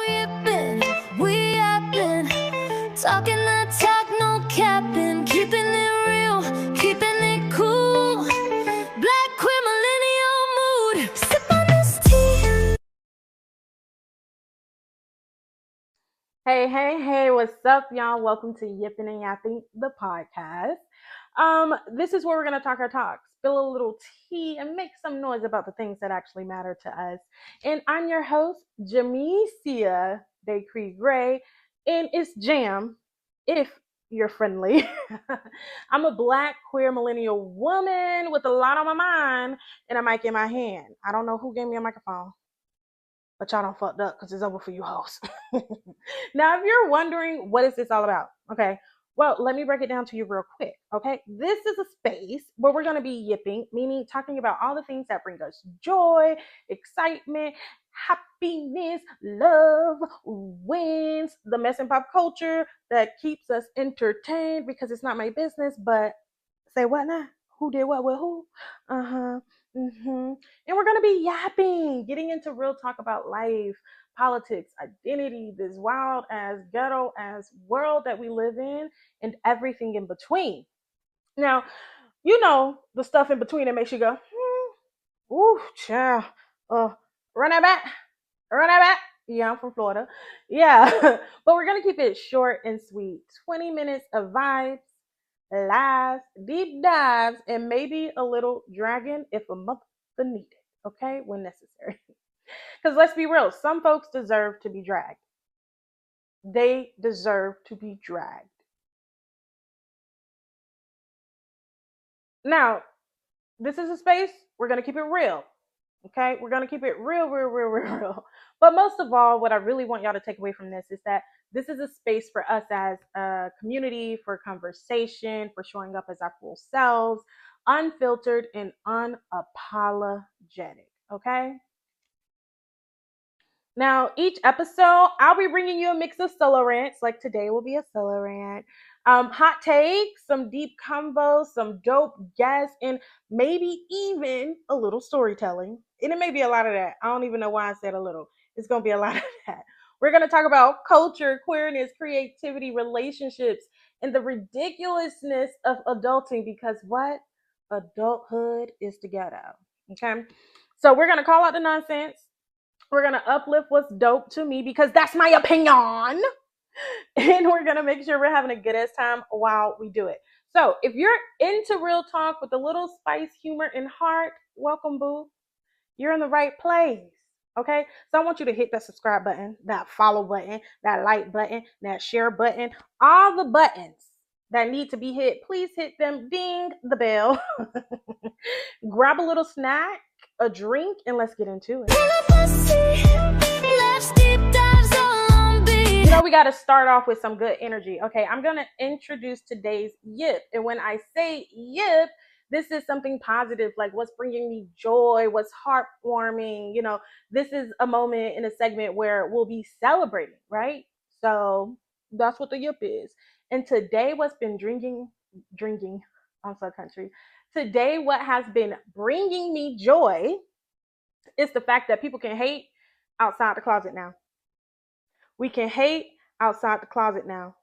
yipping, we yapping, talking that talk, no capping, keeping it real, keeping it cool. Black queer millennial mood. Sip on this tea. Hey, what's up, y'all? Welcome to Yipping and Yapping, the podcast. This is where we're going to talk our talk, spill a little tea, and make some noise about the things that actually matter to us. And I'm your host, Jamecia Decre Gray, and it's Jam, if you're friendly. I'm a Black queer millennial woman with a lot on my mind and a mic in my hand. I don't know who gave me a microphone, but y'all don't fucked up because it's over for you hoes. Now, if you're wondering, what is this all about? Okay, well, let me break it down to you real quick. Okay, this is a space where we're going to be yipping, meaning talking about all the things that bring us joy, excitement, happiness, love, wins, the mess in pop culture that keeps us entertained, because it's not my business, but say what now? Who did what with who? Uh-huh. And we're going to be yapping, getting into real talk about life, politics, identity, this wild as ghetto as world that we live in, and everything in between. Now, you know the stuff in between that makes you go, ooh, child. Run that back. Run that back. Yeah, I'm from Florida. Yeah. But we're going to keep it short and sweet. 20 minutes of vibes, laughs, deep dives, and maybe a little dragon if a mother needed, okay, when necessary. Because let's be real, some folks deserve to be dragged. They deserve to be dragged. Now, this is a space, we're going to keep it real, okay? We're going to keep it real. But most of all, what I really want y'all to take away from this is that this is a space for us as a community, for conversation, for showing up as our full selves, unfiltered and unapologetic, okay? Now, each episode, I'll be bringing you a mix of solo rants, like today will be a solo rant, hot takes, some deep combos, some dope guests, and maybe even a little storytelling. And it may be a lot of that. I don't even know why I said a little. It's going to be a lot of that. We're going to talk about culture, queerness, creativity, relationships, and the ridiculousness of adulting, because what? Adulthood is the ghetto. Okay? So we're going to call out the nonsense. We're going to uplift what's dope to me, because that's my opinion. And we're going to make sure we're having a good ass time while we do it. So if you're into real talk with a little spice, humor, and heart, welcome, boo. You're in the right place. Okay. So I want you to hit that subscribe button, that follow button, that like button, that share button, all the buttons that need to be hit. Please hit them. Ding the bell. Grab a little snack, a drink, and let's get into it. You know, we got to start off with some good energy. Okay, I'm going to introduce today's yip. And when I say yip, this is something positive, like what's bringing me joy, what's heartwarming. You know, this is a moment in a segment where we'll be celebrating, right? So that's what the yip is. And today, what's been drinking, I'm so country. Today, what has been bringing me joy is the fact that people can hate outside the closet now. We can hate outside the closet now.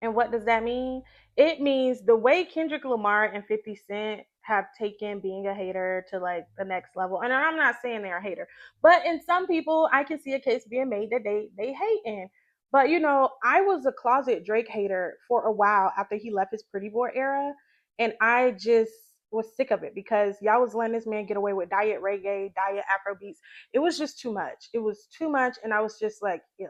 And what does that mean? It means the way Kendrick Lamar and 50 Cent have taken being a hater to like the next level. And I'm not saying they're a hater, but in some people, I can see a case being made that they hating. But you know, I was a closet Drake hater for a while after he left his Pretty Boy era, and I just was sick of it because y'all was letting this man get away with diet reggae, diet Afro beats. It was just too much. It was too much, and I was just like, ew.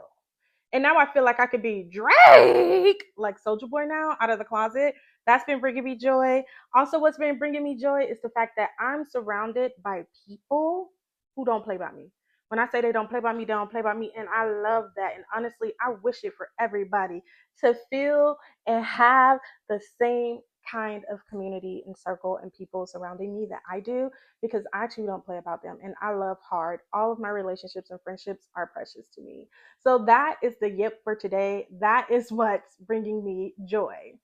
And now I feel like I could be Drake, like Soulja Boy now, out of the closet. That's been bringing me joy. Also, what's been bringing me joy is the fact that I'm surrounded by people who don't play by me. When I say they don't play by me, they don't play by me. And I love that. And honestly, I wish it for everybody to feel and have the same kind of community and circle and people surrounding me that I do, because I too don't play about them. And I love hard. All of my relationships and friendships are precious to me. So that is the yip for today. That is what's bringing me joy.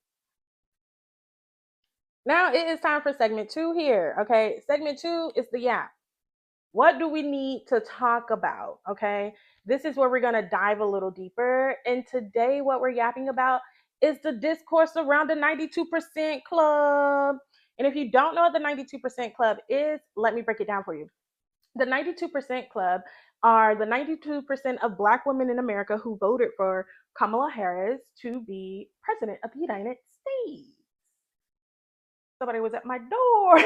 Now it is time for segment 2 here. Okay, segment 2 is the yap. What do we need to talk about? Okay. This is where we're going to dive a little deeper. And today, what we're yapping about is the discourse around the 92% club. And if you don't know what the 92% club is, let me break it down for you. The 92% club are the 92% of Black women in America who voted for Kamala Harris to be president of the United States. Somebody was at my door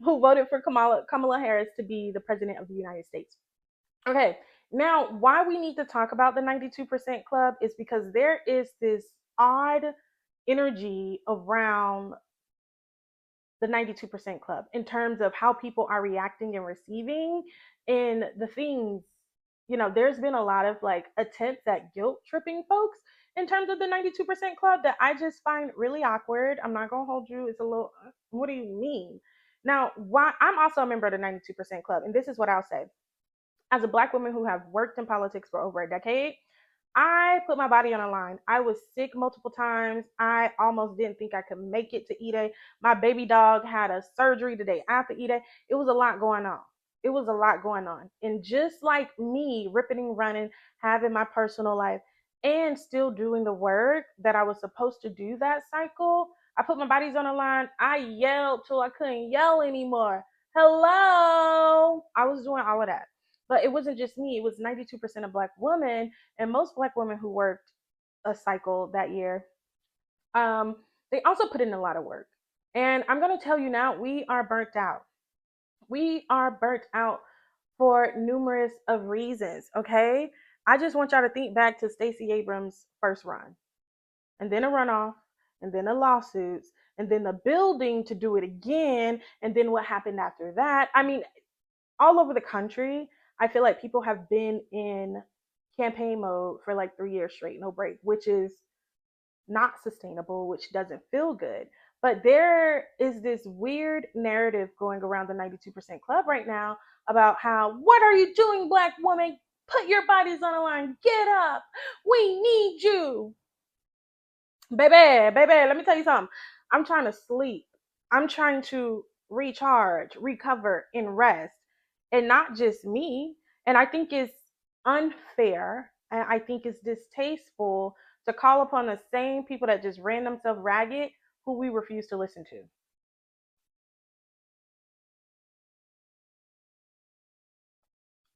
who voted for Kamala Harris to be the president of the United States. Okay, now why we need to talk about the 92% club is because there is this odd energy around the 92% club in terms of how people are reacting and receiving and the things. There's been a lot of like attempts at guilt tripping folks in terms of the 92% club that I just find really awkward. I'm not gonna hold you. It's a little, what do you mean? Now, why I'm also a member of the 92% club, and this is what I'll say. As a Black woman who have worked in politics for over a decade, I put my body on the line. I was sick multiple times. I almost didn't think I could make it to E-Day. My baby dog had a surgery the day after E-Day. It was a lot going on. It was a lot going on. And just like me, ripping and running, having my personal life, and still doing the work that I was supposed to do that cycle, I put my bodies on the line. I yelled till I couldn't yell anymore. Hello. I was doing all of that. But it wasn't just me, it was 92% of Black women, and most Black women who worked a cycle that year, um, they also put in a lot of work. And I'm going to tell you now, we are burnt out. We are burnt out for numerous of reasons, okay? I just want y'all to think back to Stacey Abrams' first run, and then a runoff, and then the lawsuits, and then the building to do it again, and then what happened after that. I mean, all over the country, I feel like people have been in campaign mode for like 3 years straight, no break, which is not sustainable, which doesn't feel good. But there is this weird narrative going around the 92% club right now about how, what are you doing, Black woman? Put your bodies on the line. Get up. We need you. Baby, let me tell you something. I'm trying to sleep. I'm trying to recharge, recover, and rest. And not just me. And I think it's unfair and I think it's distasteful to call upon the same people that just ran themselves ragged who we refuse to listen to.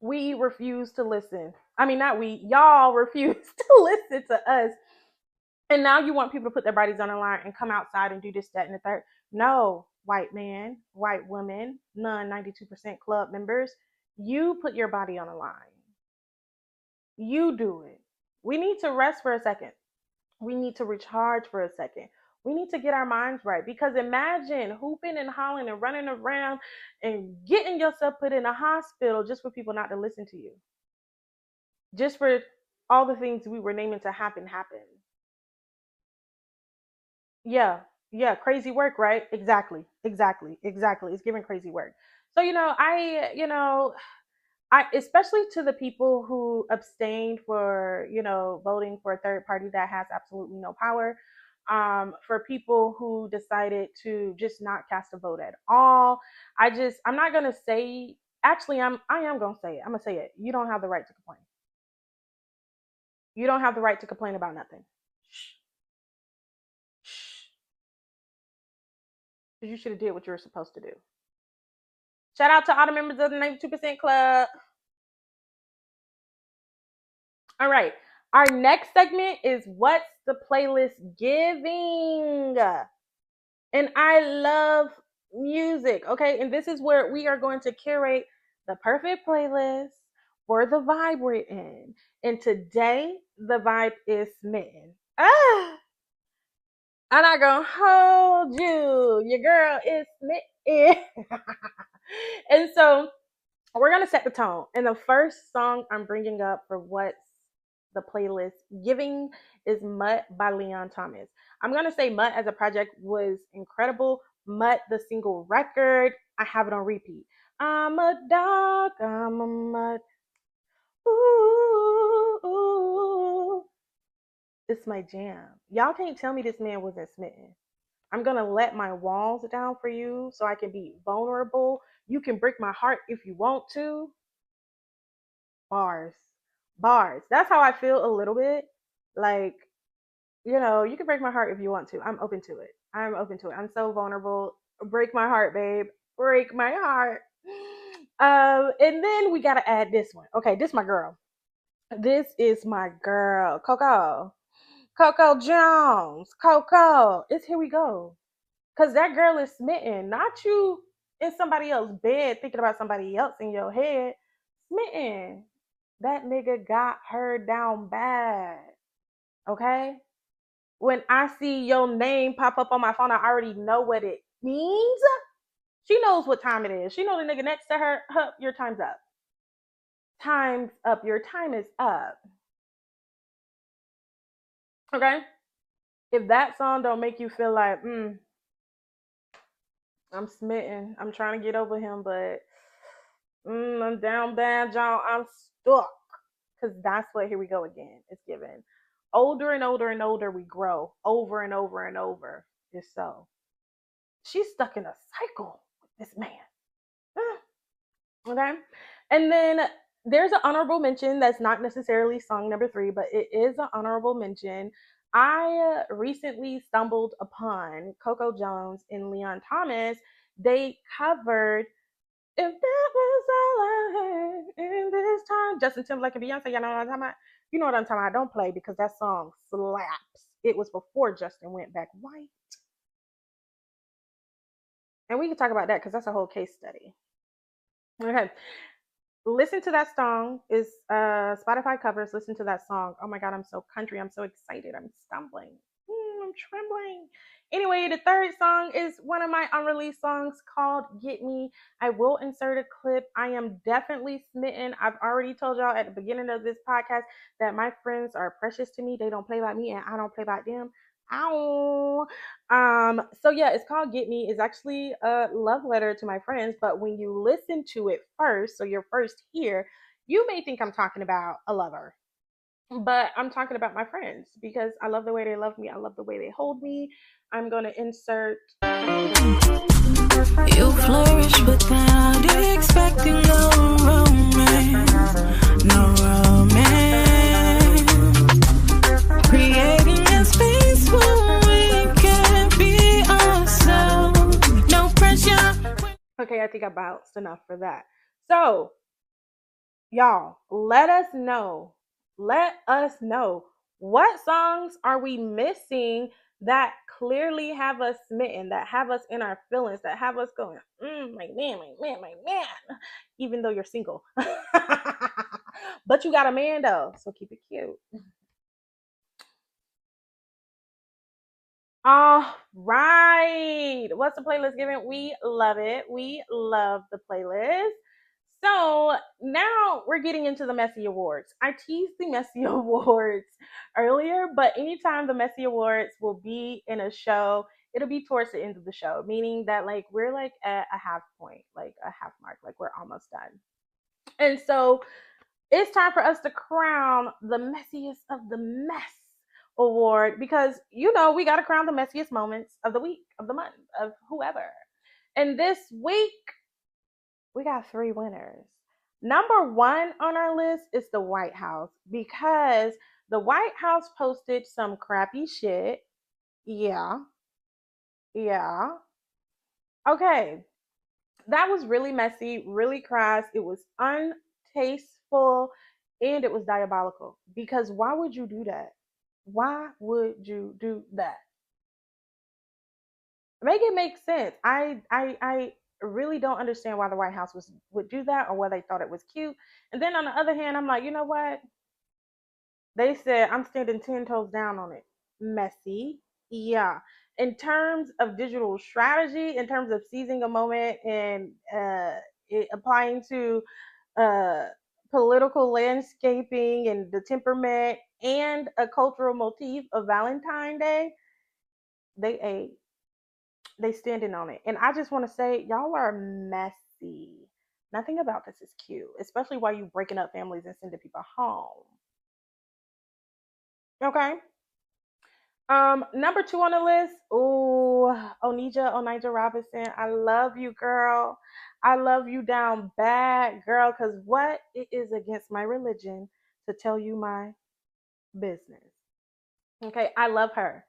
We refuse to listen. I mean, not we, y'all refuse to listen to us. And now you want people to put their bodies on the line and come outside and do this, that, and the third. No, white man, white woman, non 92% club members, you put your body on the line. You do it. We need to rest for a second. We need to recharge for a second. We need to get our minds right because imagine hooping and hollering and running around and getting yourself put in a hospital just for people not to listen to you. Just for all the things we were naming to happen. Yeah, yeah, crazy work, right? Exactly. It's giving crazy work. So, I especially to the people who abstained for, voting for a third party that has absolutely no power. For people who decided to just not cast a vote at all. I'm not gonna say actually I am gonna say it. I'm gonna say it. You don't have the right to complain. You don't have the right to complain about nothing. Shh, shh. Because you should have did what you were supposed to do. Shout out to all the members of the 92% club. All right. Our next segment is what's the playlist giving? And I love music. Okay. And this is where we are going to curate the perfect playlist for the vibe we're in. And today, the vibe is smitten. I'm not going to hold you. Your girl is smitten. And so we're going to set the tone. And the first song I'm bringing up for what's the playlist giving is Mutt by Leon Thomas. I'm going to say Mutt as a project was incredible. Mutt, the single record, I have it on repeat. I'm a dog, I'm a mutt. Ooh, ooh. It's my jam. Y'all can't tell me this man wasn't smitten. I'm going to let my walls down for you so I can be vulnerable You can break my heart if you want to. Bars. Bars. That's how I feel a little bit. Like, you can break my heart if you want to. I'm open to it. I'm open to it. I'm so vulnerable. Break my heart, babe. Break my heart. And then we gotta add this one. Okay, this is my girl. This is my girl, Coco. Coco Jones. Coco. It's Here We Go. Cause that girl is smitten. Not you in somebody else's bed thinking about somebody else in your head. Smitten. That nigga got her down bad. Okay? When I see your name pop up on my phone, I already know what it means. She knows what time it is. She knows the nigga next to her, your time's up. Time's up. Your time is up. Okay? If that song don't make you feel like, I'm smitten. I'm trying to get over him, but I'm down bad, y'all. I'm stuck. Because that's what Here We Go again. It's given. Older and older and older we grow. Over and over and over. It's so. She's stuck in a cycle with this man. Okay. And then there's an honorable mention that's not necessarily song number 3, but it is an honorable mention. I recently stumbled upon Coco Jones and Leon Thomas. They covered If That Was All I Had in This Time. Justin Timberlake and Beyonce, you know what I'm talking about? You know what I'm talking about. Don't play because that song slaps. It was before Justin went back white. And we can talk about that because that's a whole case study. Okay. Listen to that song. Is Spotify covers. Listen to that song. Oh my God, I'm so country. I'm so excited. I'm stumbling. I'm trembling. Anyway, the third song is one of my unreleased songs called Get Me. I will insert a clip. I am definitely smitten. I've already told y'all at the beginning of this podcast that my friends are precious to me. They don't play by me and I don't play by them. Ow. So yeah, it's called Get Me. It's actually a love letter to my friends, but when you listen to it first, so you're first here, you may think I'm talking about a lover. But I'm talking about my friends because I love the way they love me. I love the way they hold me. I'm going to insert. You flourish without expecting no romance. No romance. Creating a space where we can be ourselves. No pressure. Okay, I think I bounced enough for that. So, y'all, let us know. Let us know. What songs are we missing that clearly have us smitten, that have us in our feelings, that have us going, my man, my man, my man, even though you're single. But you got a man though, so keep it cute. All right. What's the playlist giving? We love it. We love the playlist. So now we're getting into the Messy Awards. I teased the Messy Awards earlier, but anytime the Messy Awards will be in a show, it'll be towards the end of the show, meaning that like we're like at a half point, like a half mark, like we're almost done. And so it's time for us to crown the messiest of the mess award because we got to crown the messiest moments of the week, of the month, of whoever. And this week we got 3 winners. Number 1 on our list is the White House because the White House posted some crappy shit. Yeah. Okay. That was really messy, really crass. It was untasteful and it was diabolical. Because why would you do that? Why would you do that? Make it make sense. I really don't understand why the White House would do that or why they thought it was cute. And then on the other hand, I'm like, you know what? They said I'm standing 10 toes down on it. Messy. Yeah. In terms of digital strategy, in terms of seizing a moment and applying to uh, political landscaping and the temperament and a cultural motif of Valentine's Day, they ate. They standing on it. And I just want to say, y'all are messy. Nothing about this is cute, especially while you breaking up families and sending people home. Okay. Number two on the list. Ooh, Onija Robinson. I love you, girl. I love you down bad, girl. Cause what? It is against my religion to tell you my business. Okay, I love her.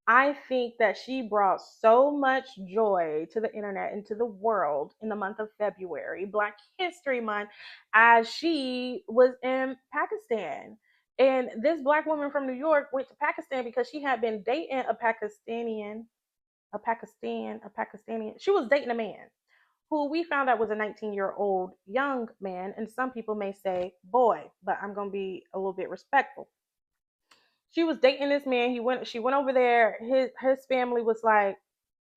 I think that she brought so much joy to the internet and to the world in the month of February, Black History Month, as she was in Pakistan. And this black woman from New York went to Pakistan because she had been dating a Pakistani. She was dating a man who we found out was a 19-year-old young man. And some people may say boy, but I'm going to be a little bit respectful. She was dating this man. She went over there. His family was like,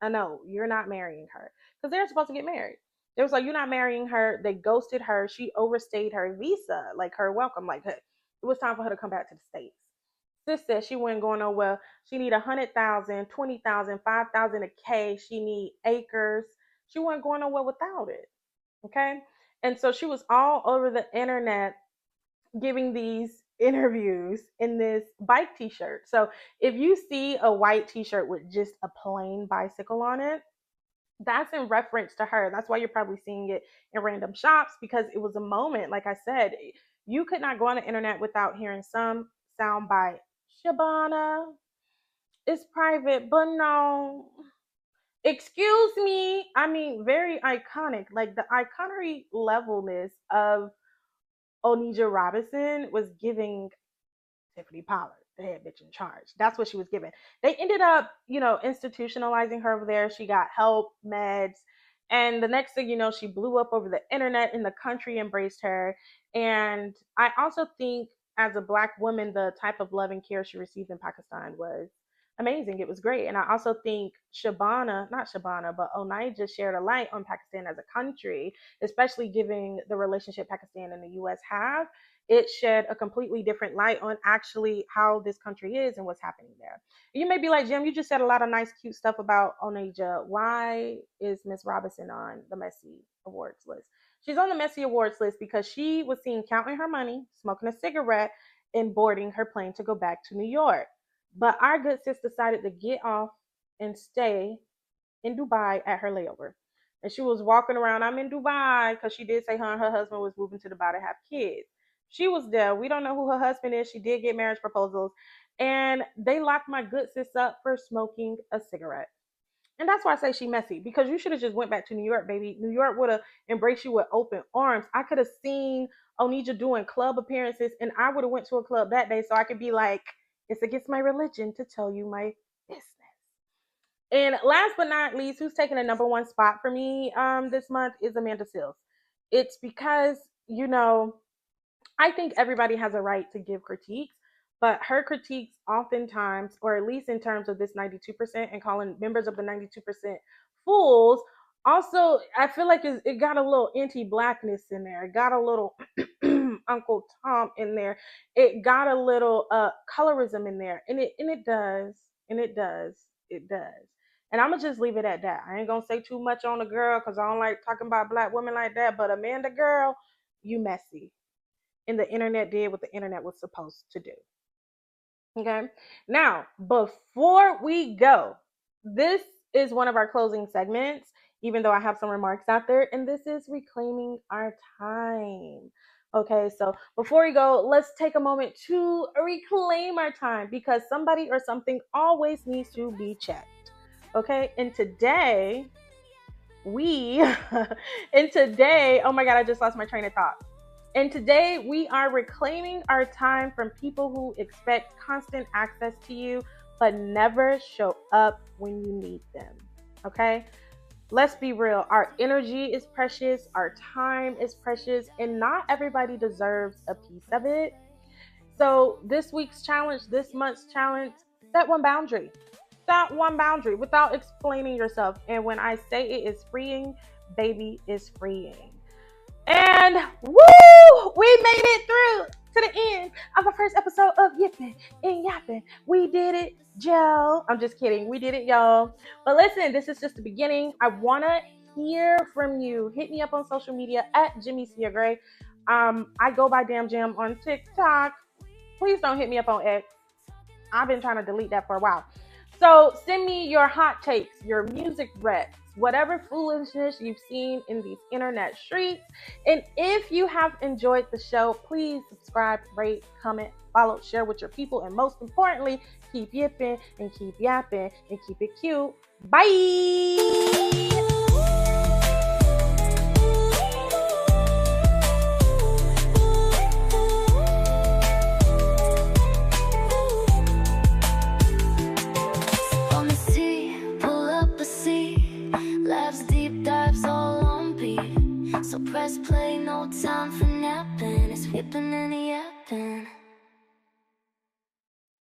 no, you're not marrying her. Because they're supposed to get married. They was like, you're not marrying her. They ghosted her. She overstayed her visa, like her welcome. Like it was time for her to come back to the States. Sis said she wasn't going nowhere. She need 100,000, 20,000, 5,000 a K. She need acres. She wasn't going nowhere without it. Okay. And so she was all over the internet giving these interviews in this bike t-shirt. So if you see a white t-shirt with just a plain bicycle on it, that's in reference to her. That's why you're probably seeing it in random shops, because it was a moment. Like I said, you could not go on the internet without hearing some sound by Shabana. It's private, but no. Excuse me. I mean, very iconic. Like the iconery levelness of Onija Robinson was giving Tiffany Pollard, the head bitch in charge. That's what she was given. They ended up, institutionalizing her over there. She got help, meds. And the next thing you know, she blew up over the internet and the country embraced her. And I also think, as a Black woman, the type of love and care she received in Pakistan was amazing. It was great. And I also think not Shabana, but Onaija shared a light on Pakistan as a country, especially given the relationship Pakistan and the US have. It shed a completely different light on actually how this country is and what's happening there. You may be like, Jim, you just said a lot of nice, cute stuff about Onaja. Why is Miss Robinson on the Messy Awards list? She's on the Messy Awards list because she was seen counting her money, smoking a cigarette, and boarding her plane to go back to New York. But our good sis decided to get off and stay in Dubai at her layover. And she was walking around, I'm in Dubai, because she did say her and her husband was moving to Dubai to have kids. She was there. We don't know who her husband is. She did get marriage proposals. And they locked my good sis up for smoking a cigarette. And that's why I say she messy, because you should have just went back to New York, baby. New York would have embraced you with open arms. I could have seen Onija doing club appearances, and I would have went to a club that day so I could be like, it's against my religion to tell you my business. And last but not least, who's taking a number one spot for me this month is Amanda Seales. It's because, I think everybody has a right to give critiques, but her critiques oftentimes, or at least in terms of this 92% and calling members of the 92% fools, also, I feel like it got a little anti-blackness in there. It got a little Uncle Tom in there. It got a little colorism in there. And it does. And it does. And I'm gonna just leave it at that. I ain't gonna say too much on the girl because I don't like talking about Black women like that. But Amanda, girl, you messy. And the internet did what the internet was supposed to do. Okay. Now, before we go, this is one of our closing segments, even though I have some remarks out there, and this is reclaiming our time. Okay, so before we go, let's take a moment to reclaim our time, because somebody or something always needs to be checked. Okay, and today, oh my God, I just lost my train of thought. And today we are reclaiming our time from people who expect constant access to you, but never show up when you need them. Okay? Let's be real. Our energy is precious. Our time is precious. And not everybody deserves a piece of it. So this month's challenge, set one boundary. Set one boundary without explaining yourself. And when I say it is freeing, baby, is freeing. And woo! We made it through to the end of our first episode of Yipping and Yapping. We did it, Joe. I'm just kidding. We did it, y'all. But listen, this is just the beginning. I want to hear from you. Hit me up on social media at Jamecia Gray. I go by Damn Jam on TikTok. Please don't hit me up on X. I've been trying to delete that for a while. So send me your hot takes, your music recs, whatever foolishness you've seen in these internet streets. And if you have enjoyed the show, please subscribe, rate, comment, follow, share with your people, and most importantly, keep yipping and keep yapping and keep it cute. Bye. Deep dives all on beat. So press play, no time for napping. It's yipping and yapping.